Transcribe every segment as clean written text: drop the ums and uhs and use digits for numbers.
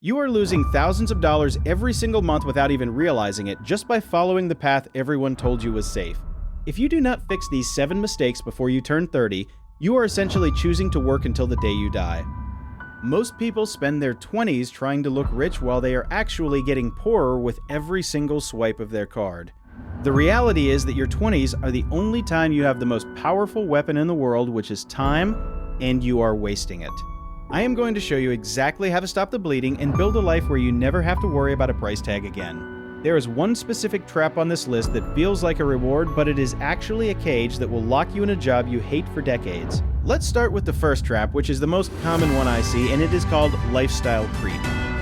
You are losing thousands of dollars every single month without even realizing it just by following the path everyone told you was safe. If you do not fix these 7 mistakes before you turn 30, you are essentially choosing to work until the day you die. Most people spend their 20s trying to look rich while they are actually getting poorer with every single swipe of their card. The reality is that your 20s are the only time you have the most powerful weapon in the world, which is time, and you are wasting it. I am going to show you exactly how to stop the bleeding and build a life where you never have to worry about a price tag again. There is one specific trap on this list that feels like a reward, but it is actually a cage that will lock you in a job you hate for decades. Let's start with the first trap, which is the most common one I see, and it is called lifestyle creep.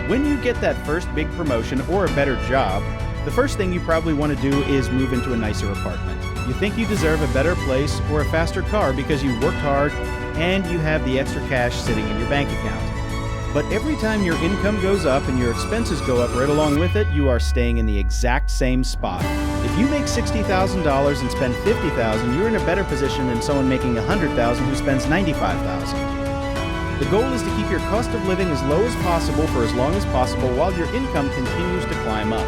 When you get that first big promotion or a better job, the first thing you probably want to do is move into a nicer apartment. You think you deserve a better place or a faster car because you worked hard and you have the extra cash sitting in your bank account. But every time your income goes up and your expenses go up right along with it, you are staying in the exact same spot. If you make $60,000 and spend $50,000, you're in a better position than someone making $100,000 who spends $95,000. The goal is to keep your cost of living as low as possible for as long as possible while your income continues to climb up.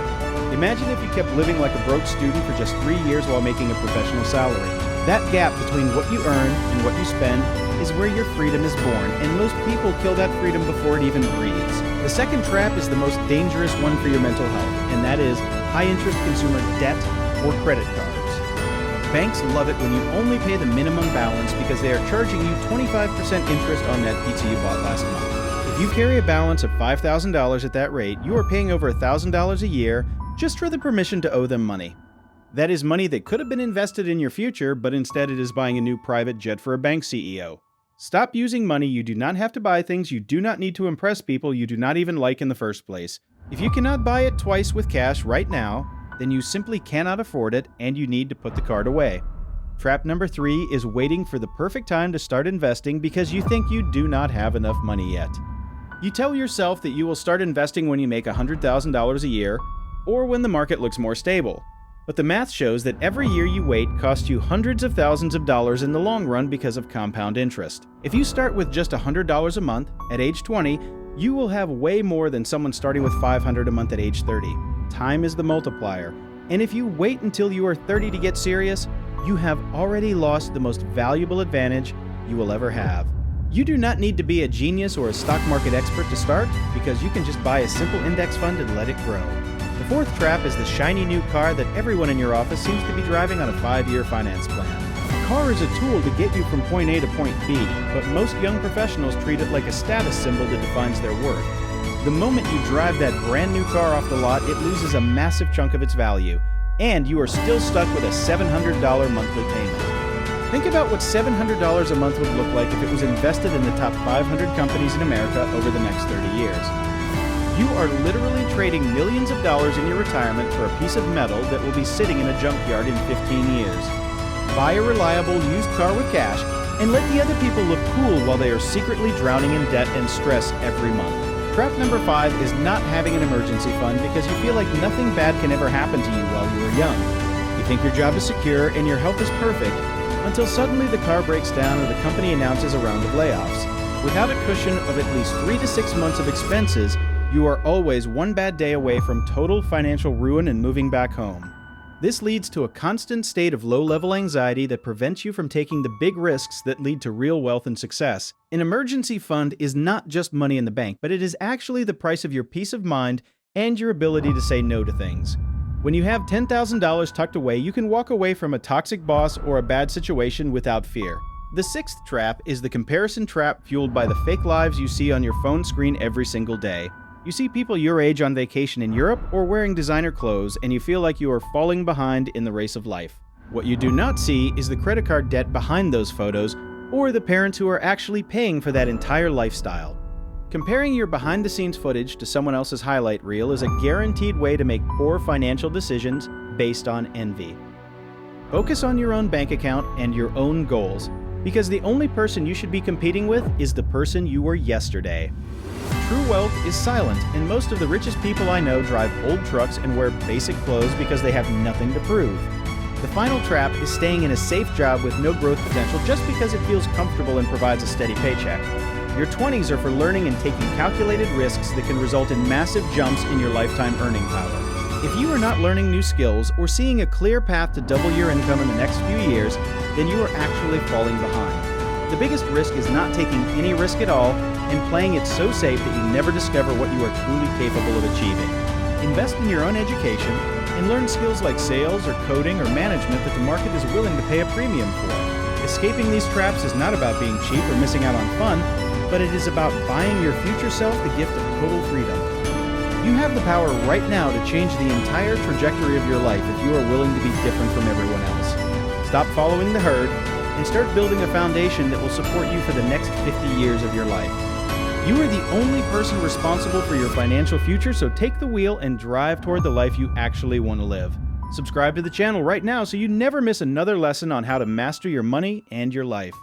Imagine if you kept living like a broke student for just 3 years while making a professional salary. That gap between what you earn and what you spend is where your freedom is born, and most people kill that freedom before it even breathes. The second trap is the most dangerous one for your mental health, and that is high-interest consumer debt or credit cards. Banks love it when you only pay the minimum balance because they are charging you 25% interest on that pizza you bought last month. If you carry a balance of $5,000 at that rate, you are paying over $1,000 a year just for the permission to owe them money. That is money that could have been invested in your future, but instead it is buying a new private jet for a bank CEO. Stop using money you do not have to buy things you do not need to impress people you do not even like in the first place. If you cannot buy it twice with cash right now, then you simply cannot afford it and you need to put the card away. Trap number 3 is waiting for the perfect time to start investing because you think you do not have enough money yet. You tell yourself that you will start investing when you make $100,000 a year or when the market looks more stable. But the math shows that every year you wait costs you hundreds of thousands of dollars in the long run because of compound interest. If you start with just $100 a month at age 20, you will have way more than someone starting with $500 a month at age 30. Time is the multiplier. And if you wait until you are 30 to get serious, you have already lost the most valuable advantage you will ever have. You do not need to be a genius or a stock market expert to start because you can just buy a simple index fund and let it grow. The fourth trap is the shiny new car that everyone in your office seems to be driving on a 5-year finance plan. A car is a tool to get you from point A to point B, but most young professionals treat it like a status symbol that defines their worth. The moment you drive that brand new car off the lot, it loses a massive chunk of its value, and you are still stuck with a $700 monthly payment. Think about what $700 a month would look like if it was invested in the top 500 companies in America over the next 30 years. You are literally trading millions of dollars in your retirement for a piece of metal that will be sitting in a junkyard in 15 years. Buy a reliable used car with cash and let the other people look cool while they are secretly drowning in debt and stress every month. Trap number 5 is not having an emergency fund because you feel like nothing bad can ever happen to you while you are young. You think your job is secure and your health is perfect until suddenly the car breaks down or the company announces a round of layoffs. Without a cushion of at least 3 to 6 months of expenses, you are always one bad day away from total financial ruin and moving back home. This leads to a constant state of low-level anxiety that prevents you from taking the big risks that lead to real wealth and success. An emergency fund is not just money in the bank, but it is actually the price of your peace of mind and your ability to say no to things. When you have $10,000 tucked away, you can walk away from a toxic boss or a bad situation without fear. The sixth trap is the comparison trap fueled by the fake lives you see on your phone screen every single day. You see people your age on vacation in Europe or wearing designer clothes, and you feel like you are falling behind in the race of life. What you do not see is the credit card debt behind those photos or the parents who are actually paying for that entire lifestyle. Comparing your behind-the-scenes footage to someone else's highlight reel is a guaranteed way to make poor financial decisions based on envy. Focus on your own bank account and your own goals, because the only person you should be competing with is the person you were yesterday. True wealth is silent, and most of the richest people I know drive old trucks and wear basic clothes because they have nothing to prove. The final trap is staying in a safe job with no growth potential just because it feels comfortable and provides a steady paycheck. Your 20s are for learning and taking calculated risks that can result in massive jumps in your lifetime earning power. If you are not learning new skills or seeing a clear path to double your income in the next few years, then you are actually falling behind. The biggest risk is not taking any risk at all and playing it so safe that you never discover what you are truly capable of achieving. Invest in your own education and learn skills like sales or coding or management that the market is willing to pay a premium for. Escaping these traps is not about being cheap or missing out on fun, but it is about buying your future self the gift of total freedom. You have the power right now to change the entire trajectory of your life if you are willing to be different from everyone else. Stop following the herd and start building a foundation that will support you for the next 50 years of your life. You are the only person responsible for your financial future, so take the wheel and drive toward the life you actually want to live. Subscribe to the channel right now so you never miss another lesson on how to master your money and your life.